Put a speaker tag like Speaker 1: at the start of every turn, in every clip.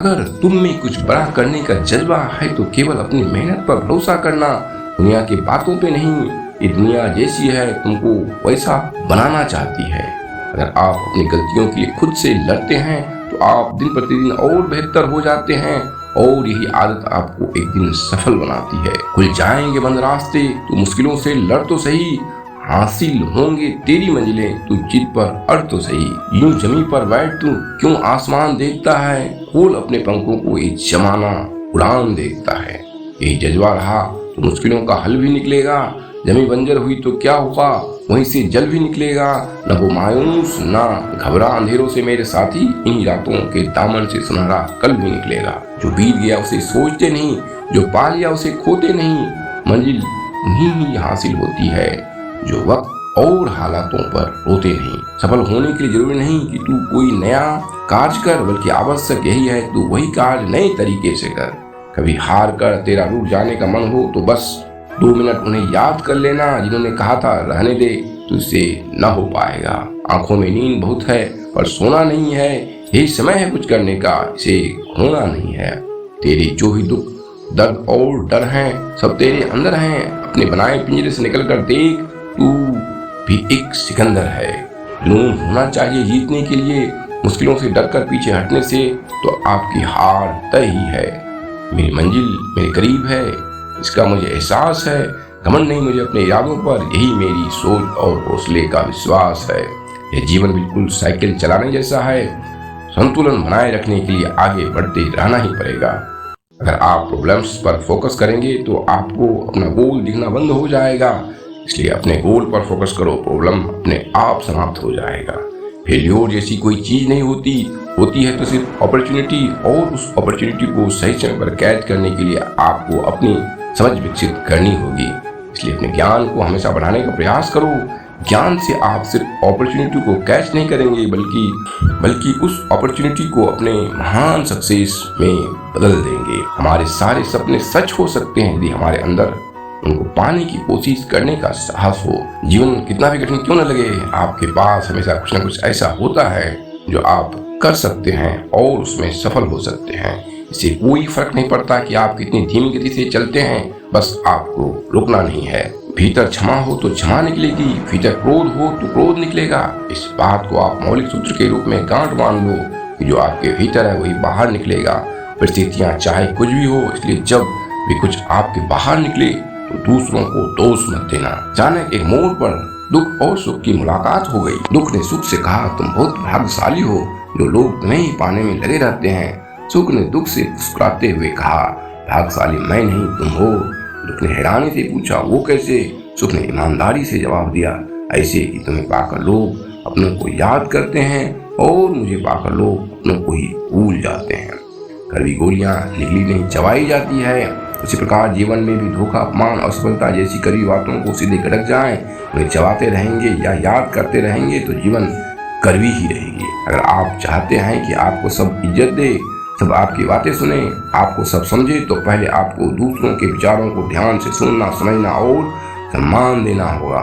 Speaker 1: अगर तुम में कुछ बड़ा करने का जज्बा है तो केवल अपनी मेहनत पर भरोसा करना, दुनिया की बातों पे नहीं। ये दुनिया जैसी है तुमको वैसा बनाना चाहती है। अगर आप अपनी गलतियों के लिए खुद से लड़ते हैं तो आप दिन प्रतिदिन और बेहतर हो जाते हैं, और यही आदत आपको एक दिन सफल बनाती है। खुल जाएंगे बंद रास्ते, तो मुश्किलों से लड़ तो सही, हासिल होंगे तेरी मंजिलें, तू जिद पर अड़ तो सही। यूं जमी पर बैठ तू क्यों आसमान देखता है, खोल अपने पंखों को ये जमाना उड़ान देखता है। ये जज्बा रहा तो मुश्किलों का हल भी निकलेगा। जमी बंजर हुई तो क्या हुआ, वहीं से जल भी निकलेगा। न हो मायूस ना घबरा अंधेरों से मेरे साथी, इन्हीं रातों के दामन से सुनहरा कल भी निकलेगा। जो बीत गया उसे सोचते नहीं, जो पा लिया उसे खोते नहीं। मंजिल उन्हीं ही हासिल होती है जो वक्त और हालातों पर रोते नहीं। सफल होने के लिए जरूरी नहीं कि तू कोई नया कार्य कर, बल्कि आवश्यक यही है तू वही कार्य नए तरीके से कर। कभी हार कर तेरा रूठ जाने का मन हो तो बस 2 मिनट उन्हें याद कर लेना जिन्होंने कहा था रहने दे, तुझसे न हो पाएगा। आंखों में नींद बहुत है पर सोना नहीं है, यही समय है कुछ करने का, इसे खोना नहीं है। तेरे जो भी दुख दर्द और डर हैं सब तेरे अंदर हैं। अपने बनाए पिंजरे से निकल कर देख, तू भी एक सिकंदर है। जुनून होना चाहिए जीतने के लिए, मुश्किलों से डरकर पीछे हटने से तो आपकी हार तय ही है। मेरी मंजिल मेरे करीब है, इसका मुझे एहसास है। घमंड नहीं मुझे अपने इरादों पर, यही मेरी सोच और हौसले का विश्वास है। यह जीवन बिल्कुल साइकिल चलाने जैसा है, संतुलन बनाए रखने के लिए आगे बढ़ते रहना ही पड़ेगा। अगर आप प्रॉब्लम्स पर फोकस करेंगे तो आपको अपना गोल दिखना बंद हो जाएगा, इसलिए अपने गोल पर फोकस करो, प्रॉब्लम अपने आप समाप्त हो जाएगा। फेल्योर जैसी कोई चीज नहीं होती है तो सिर्फ अपॉर्चुनिटी, और उस अपॉर्चुनिटी को सही समय पर कैच करने के लिए आपको अपनी समझ विकसित करनी होगी। इसलिए अपने ज्ञान को हमेशा बढ़ाने का प्रयास करो। ज्ञान से आप सिर्फ अपॉर्चुनिटी को कैच नहीं करेंगे, बल्कि उस अपॉर्चुनिटी को अपने महान सक्सेस में बदल देंगे। हमारे सारे सपने सच हो सकते हैं यदि हमारे अंदर उनको पाने की कोशिश करने का साहस हो। जीवन कितना भी कठिन क्यों न लगे, आपके पास हमेशा कुछ न कुछ ऐसा होता है जो आप कर सकते हैं और उसमें सफल हो सकते हैं। इससे कोई फर्क नहीं पड़ता कि आप कितनी धीमी गति से चलते हैं, बस आपको रुकना नहीं है। भीतर क्षमा हो तो क्षमा निकलेगी, भीतर क्रोध हो तो क्रोध निकलेगा। इस बात को आप मौलिक सूत्र के रूप में गांठ बांध लो कि जो आपके भीतर है वही बाहर निकलेगा। परिस्थितियां चाहे कुछ भी हो, इसलिए जब भी कुछ आपके बाहर निकले तो दूसरों को दोष मत देना। अचानक एक मोड़ पर दुख और सुख की मुलाकात हो गई। दुख ने सुख से कहा तुम बहुत भाग्यशाली हो जो लोग तुम्हें ही पाने में लगे रहते हैं। सुख ने दुख से मुस्कुराते हुए कहा भाग्यशाली मैं नहीं तुम हो। दुख ने हैरानी से पूछा वो कैसे। सुख ने ईमानदारी से जवाब दिया ऐसे कि तुम्हें पाकर लोग अपनों को याद करते हैं और मुझे पाकर लोग अपनों को ही भूल जाते हैं। कड़वी गोलियां निगली नहीं चबाई जाती है, उसी प्रकार जीवन में भी धोखा अपमान असफलता जैसी कड़वी बातों को सीधे गड़क जाएं, उन्हें चबाते रहेंगे या याद करते रहेंगे तो जीवन कड़वी ही रहेगी। अगर आप चाहते हैं कि आपको सब इज्जत दे, सब आपकी बातें सुने, आपको सब समझे, तो पहले आपको दूसरों के विचारों को ध्यान से सुनना समझना और सम्मान देना होगा।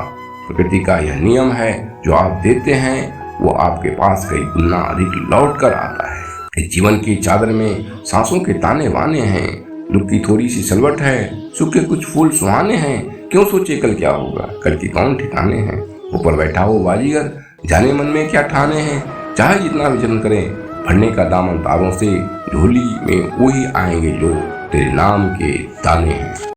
Speaker 1: प्रकृति का यह नियम है, जो आप देते हैं वो आपके पास कई गुना अधिक लौट कर आता है। जीवन की चादर में सांसों के ताने बाने हैं, दुख की थोड़ी सी सलवट है, सुख के कुछ फूल सुहाने हैं। क्यों सोचे कल क्या होगा, कल के कौन ठिकाने हैं। ऊपर बैठा हो बाजीगर, जाने मन में क्या ठाने हैं। चाहे जितना भी जन्म करें, भरने का दामन तारों से, झोली में वही आएंगे जो तेरे नाम के दाने हैं।